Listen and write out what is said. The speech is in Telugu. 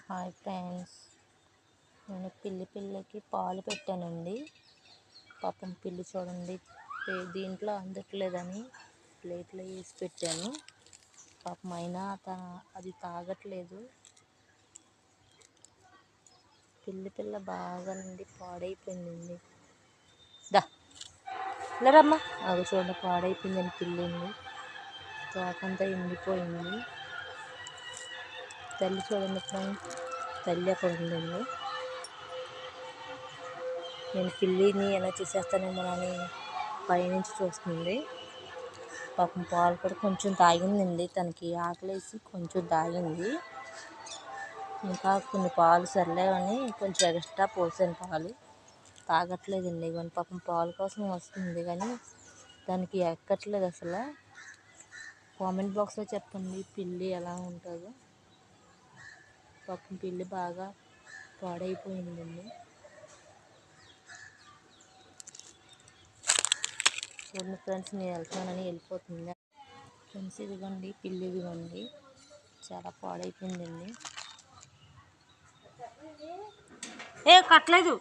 హాయ్ ఫ్రెండ్స్, నేను పిల్లికి పాలు పెట్టానండి. పాపం పిల్లి చూడండి, దీంట్లో అందట్లేదని ప్లేట్లో వేసి పెట్టాను. పాపం అయినా అది తాగట్లేదు. పిల్ల బాగా నుండి పాడైపోయిందండి. లేరమ్మా, అది చూడండి పాడైపోయిందని పిల్లింది. తోకంతా ఎండిపోయింది. తల్లి చూడండి ఫ్రెండ్స్, తల్లి అక్కడ ఉందండి. నేను పిల్లిని ఎలా చేసేస్తానేమోనని పైనుంచి చూస్తుంది. పాపం పాలు కూడా కొంచెం తాగిందండి. తనకి ఆకలేసి కొంచెం తాగింది. ఇంకా కొన్ని పాలు సర్లేవని కొంచెం ఎక్స్ట్రా పోసాను. పాలు తాగట్లేదండి. ఇవన్నీ పాపం పాలు కోసం వస్తుంది కానీ దానికి ఎక్కట్లేదు అసలు. కామెంట్ బాక్స్లో చెప్పండి పిల్లి ఎలా ఉంటుందో. పాపం పిల్లి బాగా పాడైపోయిందండి. చూడండి ఫ్రెండ్స్, నేను వెళ్తున్నానని వెళ్ళిపోతుంది. ఫ్రెండ్స్ ఇదిగోండి పిల్లి, ఇదిగోండి చాలా పాడైపోయిందండి. కట్టలేదు.